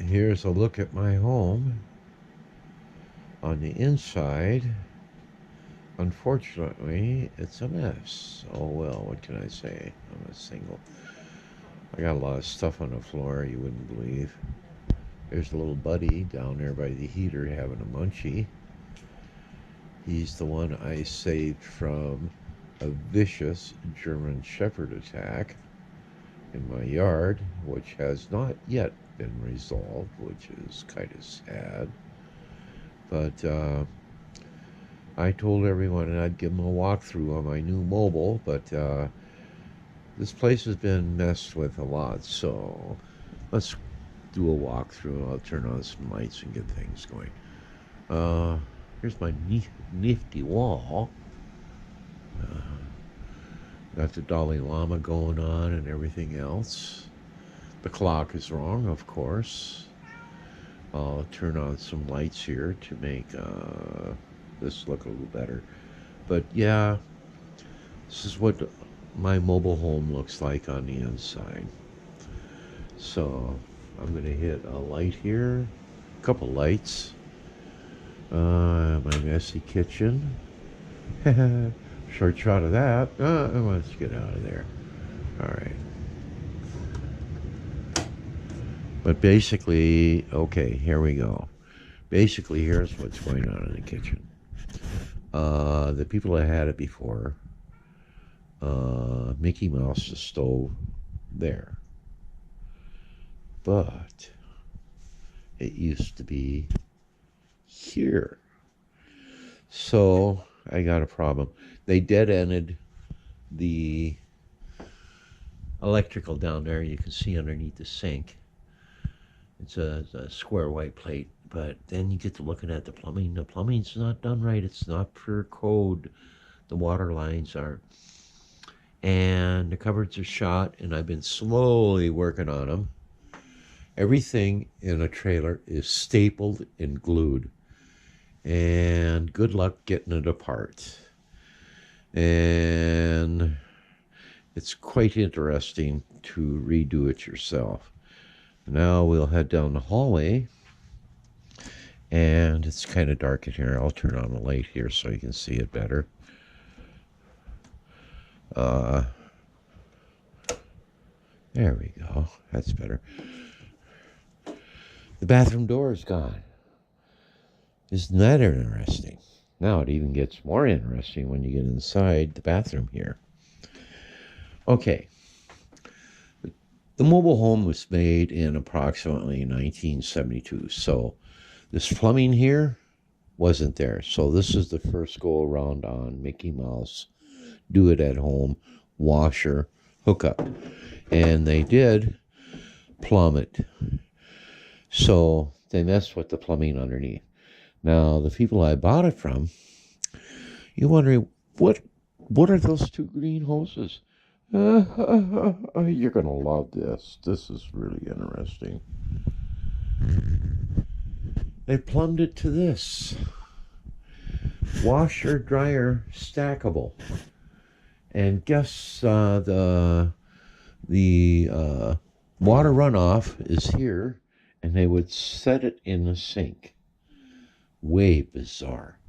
Here's a look at my home. On the inside, unfortunately, it's a mess. Oh well, what can I say? I'm a single. I got a lot of stuff on the floor you wouldn't believe. There's a little buddy down there by the heater having a munchie. He's the one I saved from a vicious German Shepherd attack in my yard, which has not yet been resolved, which is kind of sad. But I told everyone I'd give them a walkthrough on my new mobile, but this place has been messed with a lot, so let's do a walkthrough. I'll turn on some lights and get things going. Here's my nifty wall. Got the Dalai Lama going on and everything else. The clock is wrong, of course. I'll turn on some lights here to make this look a little better. But yeah, this is what my mobile home looks like on the inside. So I'm going to hit a light here, a couple lights. My messy kitchen. Short shot of that. Let's get out of there. All right. But basically, okay, here we go. Basically, here's what's going on in the kitchen. The people that had it before, Mickey Mouse, the stove there. But it used to be here. So I got a problem. They dead-ended the electrical down there. You can see underneath the sink. It's a square white plate, but then you get to looking at the plumbing. The plumbing's not done right. It's not per code. The water lines aren't. And the cupboards are shot, and I've been slowly working on them. Everything in a trailer is stapled and glued. And good luck getting it apart. And it's quite interesting to redo it yourself. Now we'll head down the hallway, and it's kind of dark in here. I'll turn on the light here so you can see it better. There we go. That's better. The bathroom door is gone. Isn't that interesting? Now it even gets more interesting when you get inside the bathroom here. Okay. The mobile home was made in approximately 1972. So this plumbing here wasn't there. So this is the first go around on Mickey Mouse, do it at home, washer, hookup. And they did plumb it. So they messed with the plumbing underneath. Now, the people I bought it from, you're wondering, what are those two green hoses? You're going to love this. This is really interesting. They plumbed it to this. Washer, dryer, stackable. And guess the water runoff is here, and they would set it in the sink. Way bizarre.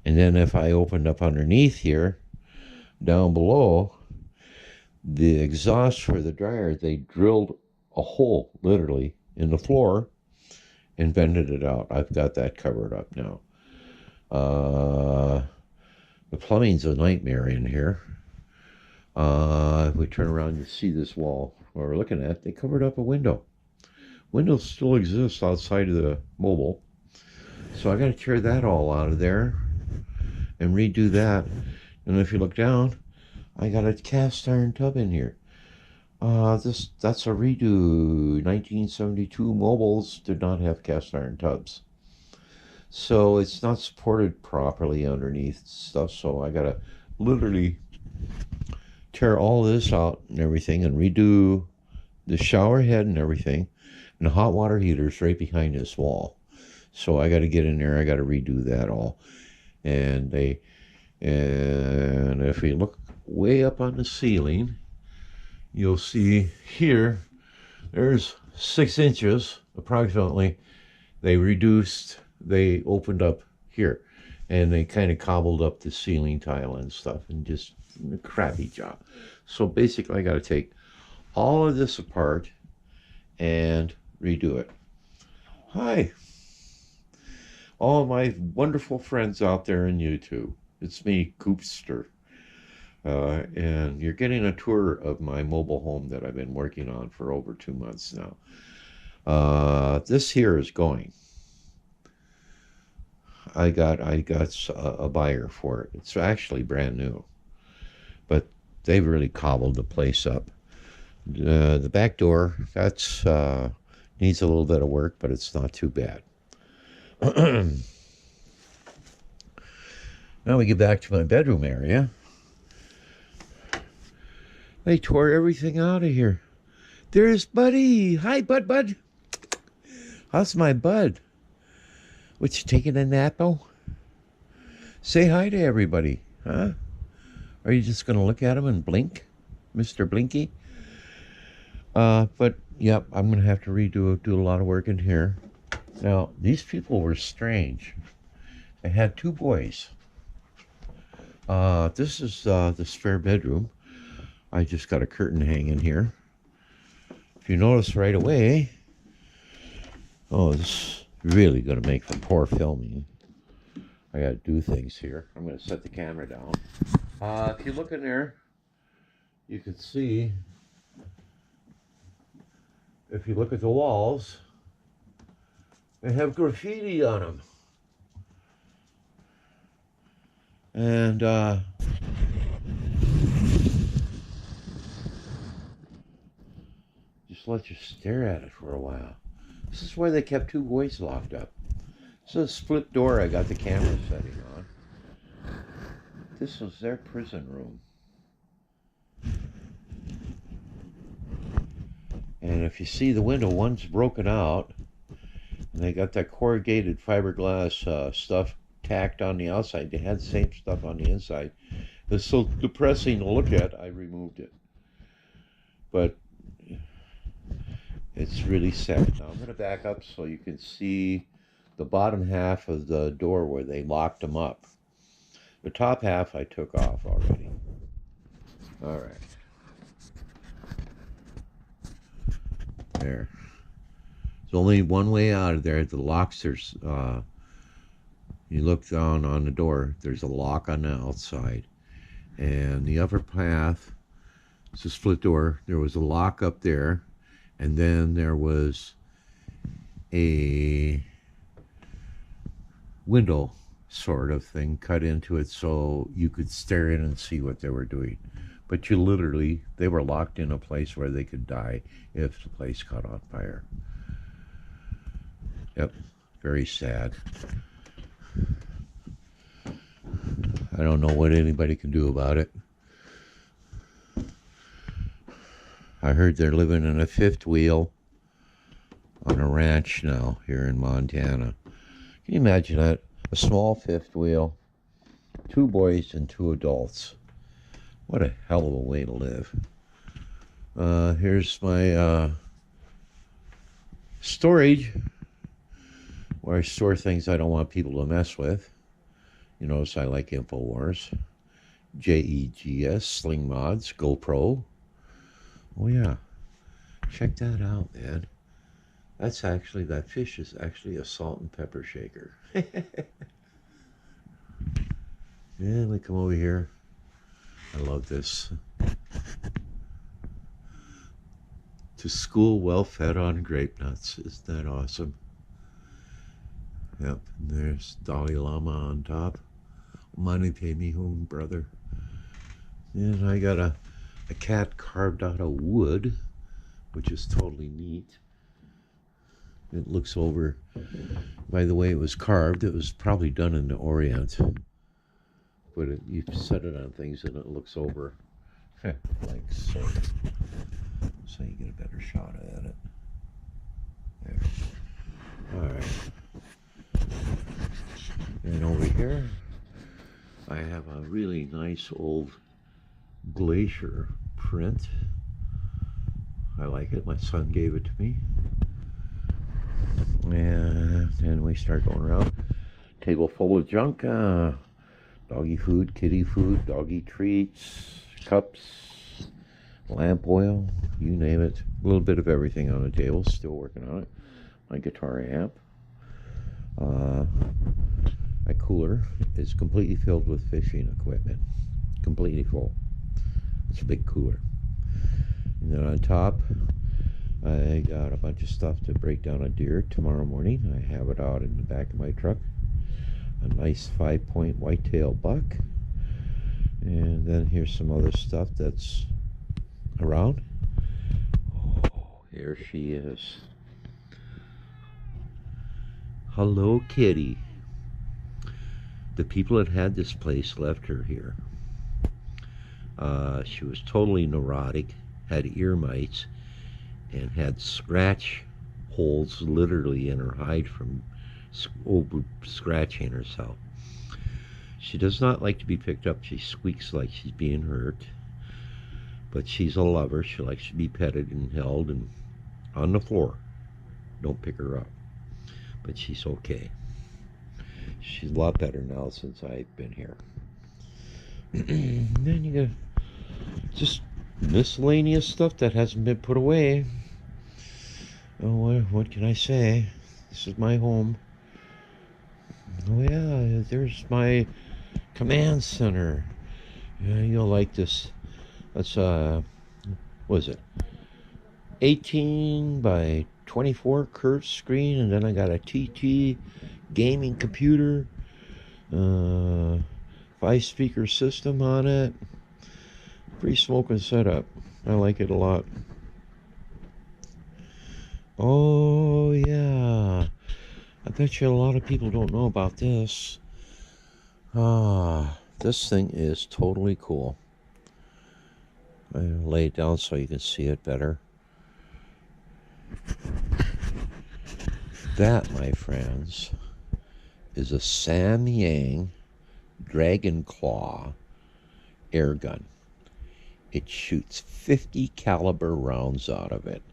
And then if I opened up underneath here, down below, the exhaust for the dryer, they drilled a hole, literally, in the floor and vented it out. I've got that covered up now. The plumbing's a nightmare in here. If we turn around, you see this wall where we're looking at. They covered up a window. Windows still exist outside of the mobile. So I got to tear that all out of there and redo that. And if you look down, I got a cast iron tub in here. That's a redo. 1972 mobiles did not have cast iron tubs. So it's not supported properly underneath stuff. So I got to literally tear all this out and everything and redo the shower head and everything. And the hot water heater's right behind this wall. So I got to get in there. I got to redo that all. And if you look way up on the ceiling, you'll see here, there's 6 inches approximately. They opened up here, and they kind of cobbled up the ceiling tile and stuff, and just a crappy job. So basically, I got to take all of this apart and redo it. Hi, all my wonderful friends out there in YouTube. It's me, Coopster. And you're getting a tour of my mobile home that I've been working on for over 2 months now. This here is going. I got a buyer for it. It's actually brand new, but they've really cobbled the place up. The back door, that's needs a little bit of work, but it's not too bad. Now we get back to my bedroom area. They tore everything out of here. There's Buddy. Hi, Bud. How's my bud? What, you taking a nap, though? Say hi to everybody, huh? Are you just going to look at him and blink, Mr. Blinky? But, yep, I'm going to have to do a lot of work in here. Now, these people were strange. I had two boys. This is the spare bedroom. I just got a curtain hanging here. If you notice right away, oh, this is really going to make for poor filming. I got to do things here. I'm going to set the camera down. If you look in there, you can see, if you look at the walls, they have graffiti on them. And just let you stare at it for a while. This is why they kept two boys locked up. This is a split door I got the camera setting on. This was their prison room. And if you see the window, one's broken out. And they got that corrugated fiberglass stuff tacked on the outside. They had the same stuff on the inside. It's so depressing to look at, I removed it. But it's really sad. Now I'm going to back up so you can see the bottom half of the door where they locked them up. The top half I took off already. All right. There. There's only one way out of there. The locks, there's, you look down on the door, there's a lock on the outside. And the upper path, it's a split door. There was a lock up there. And then there was a window sort of thing cut into it so you could stare in and see what they were doing. But they were locked in a place where they could die if the place caught on fire. Yep, very sad. I don't know what anybody can do about it. I heard they're living in a fifth wheel on a ranch now here in Montana. Can you imagine that? A small fifth wheel, two boys and two adults. What a hell of a way to live. Here's my storage, where I store things I don't want people to mess with. You notice I like InfoWars, JEGS, Sling Mods, GoPro. Oh yeah, check that out, man. That fish is actually a salt and pepper shaker. And we come over here. I love this. To school well fed on grape nuts. Isn't that awesome? Yep, and there's Dalai Lama on top. Money pay me home, brother. And I got a cat carved out of wood, which is totally neat. It looks over, by the way it was carved, it was probably done in the Orient. But you set it on things and it looks over like so. So you get a better shot at it. There. Alright. And over here, I have a really nice old glacier print. I like it. My son gave it to me. And then we start going around. Table full of junk. Doggy food, kitty food, doggy treats, cups, lamp oil, you name it. A little bit of everything on the table. Still working on it. My guitar amp. My cooler is completely filled with fishing equipment. Completely full. It's a big cooler. And then on top, I got a bunch of stuff to break down a deer tomorrow morning. I have it out in the back of my truck. A nice 5-point whitetail buck. And then here's some other stuff that's around. Oh, here she is. Hello, kitty. The people that had this place left her here. She was totally neurotic, had ear mites, and had scratch holes literally in her hide from over scratching herself. She does not like to be picked up. She squeaks like she's being hurt. But she's a lover. She likes to be petted and held and on the floor. Don't pick her up. But she's okay. She's a lot better now since I've been here. Then you got just miscellaneous stuff that hasn't been put away. Oh, what can I say? This is my home. Oh yeah, there's my command center. Yeah, you'll like this. That's what is it? 18 by 24 curved screen, and then I got a TT gaming computer, 5-speaker system on it. Pretty smoking setup. I like it a lot. Oh yeah, I bet you a lot of people don't know about this. This thing is totally cool. I'll lay it down so you can see it better. That, my friends, is a Samyang Dragon Claw air gun. It shoots 50 caliber rounds out of it.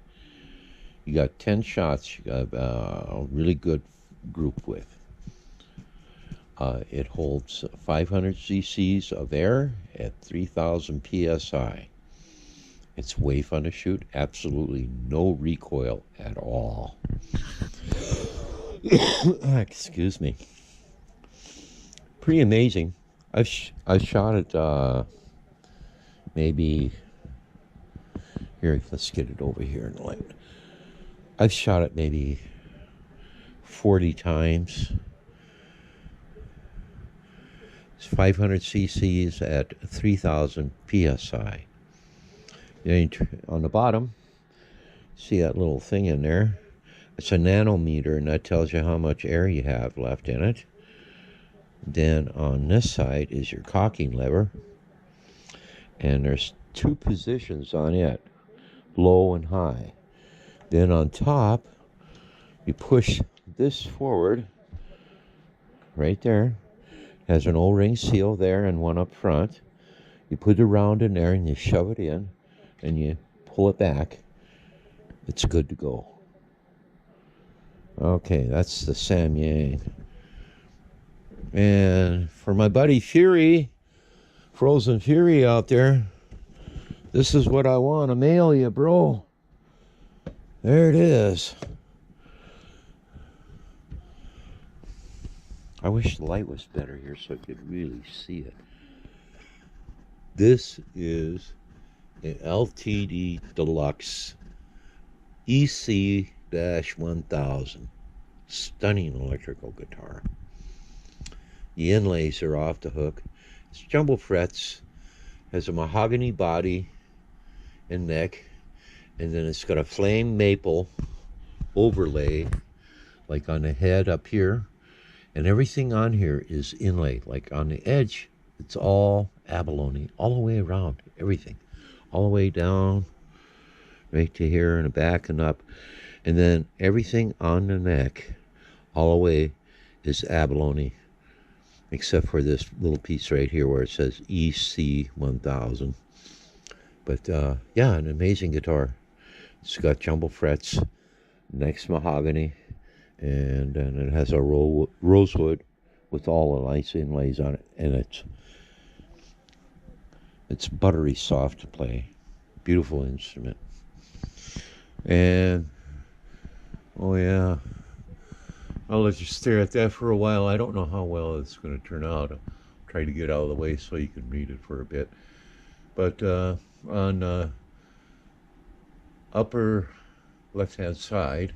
You got 10 shots. You got a really good group with. It holds 500 cc's of air at 3,000 psi. It's way fun to shoot. Absolutely no recoil at all. Excuse me. Pretty amazing. I've shot it maybe here. Let's get it over here in the light. I've shot it maybe 40 times. It's 500 cc's at 3,000 psi. On the bottom, see that little thing in there? It's a nanometer, and that tells you how much air you have left in it. Then on this side is your cocking lever, and there's 2 positions on it, low and high. Then on top, you push this forward, right there. Has an O-ring seal there and one up front. You put the round in there and you shove it in, and you pull it back. It's good to go. Okay, that's the Samyang. And for my buddy Fury, Frozen Fury out there, this is what I want to mail you, bro. There it is. I wish the light was better here so I could really see it. This is an LTD Deluxe EC-1000. Stunning electrical guitar. The inlays are off the hook. It's jumbo frets. Has a mahogany body and neck. And then it's got a flame maple overlay, like on the head up here. And everything on here is inlaid. Like on the edge, it's all abalone, all the way around, everything. All the way down, right to here and the back and up. And then everything on the neck, all the way, is abalone. Except for this little piece right here where it says EC-1000. But yeah, an amazing guitar. It's got jumbo frets, neck's mahogany, and then it has a rosewood with all the nice inlays on it, and it's buttery soft to play. Beautiful instrument. And oh yeah, I'll let you stare at that for a while. I don't know how well it's going to turn out. I'll try to get out of the way so you can read it for a bit. But on upper left-hand side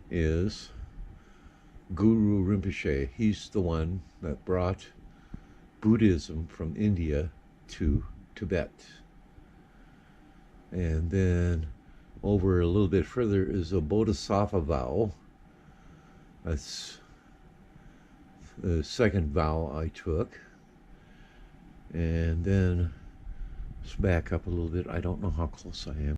is Guru Rinpoche. He's the one that brought Buddhism from India to Tibet. And then over a little bit further is a Bodhisattva vow. That's the second vow I took. And then let's back up a little bit. I don't know how close I am.